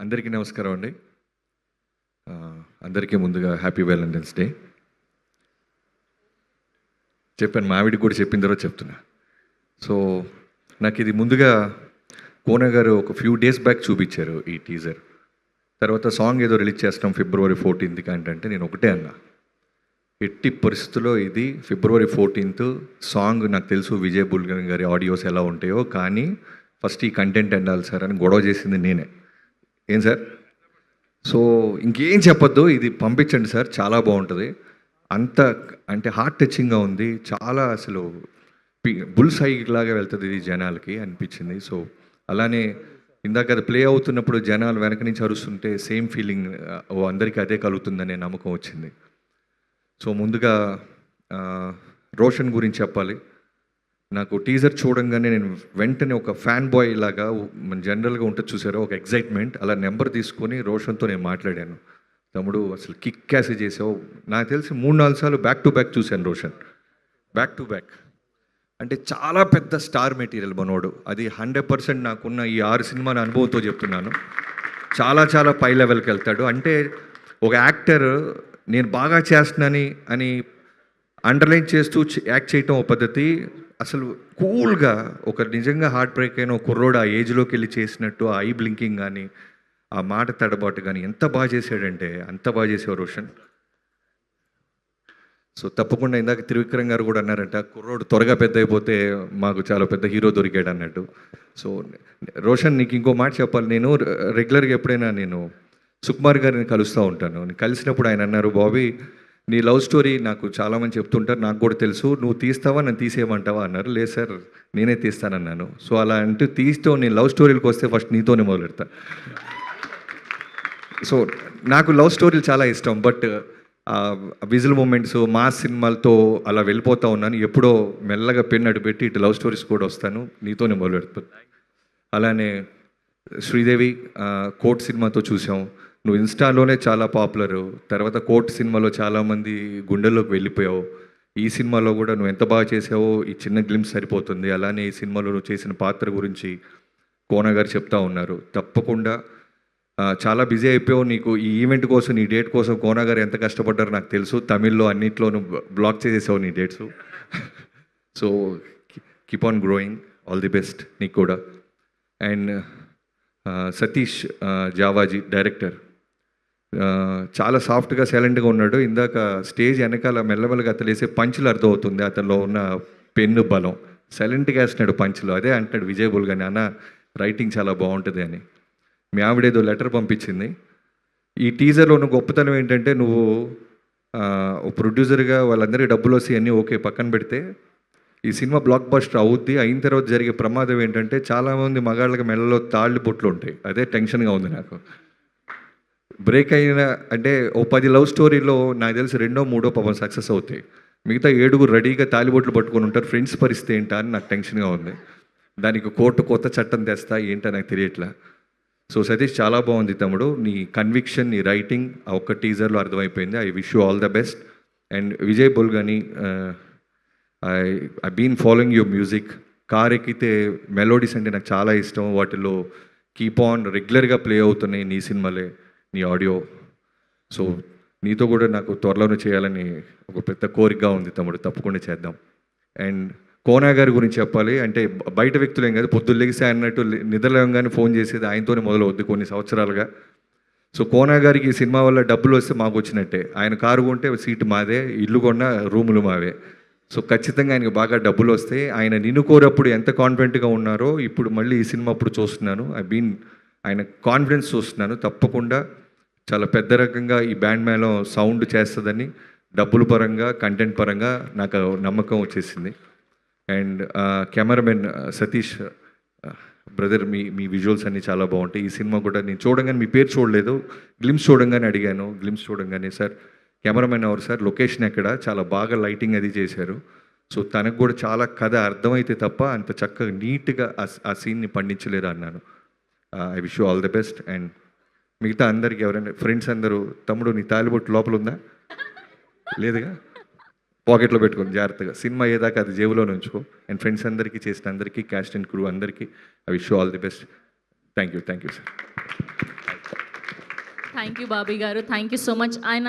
అందరికీ నమస్కారం అండి. అందరికీ ముందుగా హ్యాపీ వ్యాలంటైన్స్ డే. చెప్పాను, మా ఆవిడకి కూడా చెప్పిన తర్వాత చెప్తున్నా. సో నాకు ఇది ముందుగా కోన గారు ఒక ఫ్యూ డేస్ బ్యాక్ చూపించారు ఈ టీజర్. తర్వాత సాంగ్ ఏదో రిలీజ్ చేస్తాం February 14th అంటే నేను ఒకటే అన్నా, ఎట్టి పరిస్థితుల్లో ఇది February 14th సాంగ్ నాకు తెలుసు విజయ్ బుల్గన్ గారి ఆడియోస్ ఎలా ఉంటాయో, కానీ ఫస్ట్ ఈ కంటెంట్ ఎండాలి సార్ అని గొడవ చేసింది నేనే. ఏం సార్, సో ఇంకేం చెప్పొద్దు, ఇది పంపించండి సార్, చాలా బాగుంటుంది. అంత అంటే హార్ట్ టచింగ్గా ఉంది, చాలా అసలు బుల్ సైడ్ లాగా వెళ్తుంది ఇది జనాలకి అనిపించింది. సో అలానే ఇందాక అది ప్లే అవుతున్నప్పుడు జనాలు వెనక నుంచి అరుస్తుంటే సేమ్ ఫీలింగ్ అందరికీ అదే కలుగుతుందనే నమ్మకం వచ్చింది. సో ముందుగా రోషన్ గురించి చెప్పాలి. నాకు టీజర్ చూడంగానే నేను వెంటనే ఒక ఫ్యాన్ బాయ్ లాగా, మన జనరల్గా ఉంటుంది చూసారో ఒక ఎగ్జైట్మెంట్, అలా నెంబర్ తీసుకొని రోషన్తో నేను మాట్లాడాను. తమ్ముడు అసలు కిక్ క్యాసి చేసావు. నాకు తెలిసి 3-4 సార్లు బ్యాక్ టు బ్యాక్ చూశాను రోషన్, బ్యాక్ టు బ్యాక్. అంటే చాలా పెద్ద స్టార్ మెటీరియల్ మనోడు, అది 100% నాకున్న ఈ 6 సినిమాల అనుభవంతో చెప్తున్నాను. చాలా చాలా పై లెవెల్కి వెళ్తాడు. అంటే ఒక యాక్టర్ నేను బాగా చేస్తున్నాను అని అండర్లైన్ చేస్తూ యాక్ట్ చేయటం ఒక పద్ధతి, అసలు కూల్గా ఒక నిజంగా హార్ట్ బ్రేక్ అయిన ఒక కుర్రోడు ఆ ఏజ్లోకి వెళ్ళి చేసినట్టు ఆ ఐ బ్లింకింగ్ కానీ ఆ మాట తడబాటు కానీ ఎంత బాగా చేశాడంటే అంత బాగా చేసావు రోషన్. సో తప్పకుండా ఇందాక త్రివిక్రమ్ గారు కూడా అన్నారంట, కుర్రోడు త్వరగా పెద్ద అయిపోతే మాకు చాలా పెద్ద హీరో దొరికాడు అన్నట్టు. సో రోషన్, నీకు ఇంకో మాట చెప్పాలి. నేను రెగ్యులర్గా ఎప్పుడైనా నేను సుకుమార్ గారిని కలుస్తూ ఉంటాను. కలిసినప్పుడు ఆయన అన్నారు, బాబీ నీ లవ్ స్టోరీ నాకు చాలామంది చెప్తుంటారు, నాకు కూడా తెలుసు, నువ్వు తీస్తావా నన్ను తీసేయమంటావా అన్నారు. లేదు సార్ నేనే తీస్తానన్నాను. సో అలా అంటూ తీస్తూ నేను లవ్ స్టోరీలకు వస్తే ఫస్ట్ నీతోనే మొదలెడతా. సో నాకు లవ్ స్టోరీలు చాలా ఇష్టం, బట్ విజువల్ మూమెంట్స్ మాస్ సినిమాలతో అలా వెళ్ళిపోతూ ఉన్నాను. ఎప్పుడో మెల్లగా పెన్ను అటు పెట్టి ఇటు లవ్ స్టోరీస్ కూడా వస్తాను, నీతోనే మొదలెడతాను. అలానే శ్రీదేవి కోర్ట్ సినిమాతో చూసాం, నువ్వు ఇన్స్టాలోనే చాలా పాపులరు. తర్వాత కోర్ట్ సినిమాలో చాలామంది గుండెల్లోకి వెళ్ళిపోయావు. ఈ సినిమాలో కూడా నువ్వు ఎంత బాగా చేసావో ఈ చిన్న గ్లిమ్స్ సరిపోతుంది. అలానే ఈ సినిమాలో నువ్వు చేసిన పాత్ర గురించి కోన గారు చెప్తా ఉన్నారు. తప్పకుండా చాలా బిజీ అయిపోయావు. నీకు ఈ ఈవెంట్ కోసం, నీ డేట్ కోసం కోన గారు ఎంత కష్టపడ్డారో నాకు తెలుసు. తమిళ్లో అన్నింటిలో నువ్వు బ్లాక్ చేసేసావు నీ dates. So keep on growing, all the best నీకు కూడా. అండ్ సతీష్ జావాజీ డైరెక్టర్ చాలా సాఫ్ట్గా సైలెంట్గా ఉన్నాడు. ఇందాక స్టేజ్ వెనకాల మెల్లమెల్లగా అతను వేసే పంచులు అర్థమవుతుంది అతనిలో ఉన్న పెన్ను బలం. సైలెంట్గా వేస్తున్నాడు పంచులు. అదే అంటాడు విజయ్ బుల్గన్, అన్న రైటింగ్ చాలా బాగుంటుంది అని. మీ ఆవిడేదో లెటర్ పంపించింది. ఈ టీజర్లో ఉన్న గొప్పతనం ఏంటంటే, నువ్వు ప్రొడ్యూసర్గా వాళ్ళందరికీ డబ్బులు వస్తాయి అన్నీ ఓకే పక్కన పెడితే, ఈ సినిమా బ్లాక్ బస్టర్ అవుద్ది. అయిన తర్వాత జరిగే ప్రమాదం ఏంటంటే, చాలామంది మగాళ్ళకి మెల్లలో తాళ్ళు బొట్లు ఉంటాయి. అదే టెన్షన్గా ఉంది నాకు. బ్రేక్ అయిన అంటే ఓ 10 లవ్ స్టోరీలో నాకు తెలిసి 2, 3 పాపం సక్సెస్ అవుతాయి. మిగతా 7 రెడీగా తాలిబొట్లు పట్టుకొని ఉంటారు. ఫ్రెండ్స్ పరిస్థితి ఏంటా అని నాకు టెన్షన్గా ఉంది. దానికి కోర్టు కొత్త చట్టం తెస్తా ఏంటో నాకు తెలియట్లా. సో సతీష్, చాలా బాగుంది తమ్ముడు, నీ కన్విక్షన్, నీ రైటింగ్ ఆ ఒక్క టీజర్లో అర్థమైపోయింది. I wish you all the best. And Vijay Bulganin, I been following your music. Car ఎక్కితే మెలోడీస్ అంటే నాకు చాలా ఇష్టం. వాటిలో కీప్ ఆన్ రెగ్యులర్గా ప్లే అవుతున్నాయి నీ సినిమాలే, నీ ఆడియో. సో నీతో కూడా నాకు త్వరలోనే చేయాలని ఒక పెద్ద కోరికగా ఉంది తమ్ముడు, తప్పకుండా చేద్దాం. అండ్ కోన గారి గురించి చెప్పాలి అంటే, బయట వ్యక్తులేం కాదు, పొద్దున్న లెగిసి అన్నట్టు నిద్రలేవగానే ఫోన్ చేసేది ఆయనతోనే మొదలవుద్ది కొన్ని సంవత్సరాలుగా. సో కోన గారికి ఈ సినిమా వల్ల డబ్బులు వస్తే మాకు వచ్చినట్టే. ఆయన కారు కొంటే సీటు మాదే, ఇల్లు కొన్న రూములు మావే. సో ఖచ్చితంగా ఆయనకు బాగా డబ్బులు వస్తాయి. ఆయన నిన్ను కోరప్పుడు ఎంత కాన్ఫిడెంట్గా ఉన్నారో ఇప్పుడు మళ్ళీ ఈ సినిమా అప్పుడు చూస్తున్నాను. ఆయన కాన్ఫిడెన్స్ చూస్తున్నాను. తప్పకుండా చాలా పెద్ద రకంగా ఈ బ్యాండ్ మేళం సౌండ్ చేస్తుందని డబ్బుల పరంగా, కంటెంట్ పరంగా నాకు నమ్మకం వచ్చేసింది. And cameraman Satish brother, me visuals అన్నీ చాలా బాగుంటాయి. ఈ సినిమా కూడా నేను చూడంగానే, మీ పేరు చూడలేదు, గ్లిమ్స్ చూడంగానే అడిగాను. గ్లిమ్స్ చూడంగానే, సార్ కెమెరామెన్ ఎవరు సార్, లొకేషన్ ఎక్కడ, చాలా బాగా లైటింగ్ అది చేశారు. సో తనకు కూడా చాలా కథ అర్థమైతే తప్ప అంత చక్కగా నీట్గా ఆ సీన్ని పండించలేరు అన్నాను. I wish you all the best. And మిగతా అందరికీ ఎవరైనా ఫ్రెండ్స్ అందరూ, తమ్ముడు నీ తాలిబొట్టు లోపల ఉందా, లేదుగా, పాకెట్లో పెట్టుకోండి జాగ్రత్తగా, సినిమా అయ్యేదాకా అది జేబులోనే ఉంచుకో. అండ్ ఫ్రెండ్స్ అందరికీ, చేసిన అందరికీ, క్యాస్ట్ అండ్ క్రూ అందరికీ I wish you all the best. Thank you sir. Thank you Bobby గారు, థ్యాంక్ యూ సో మచ్. ఆయన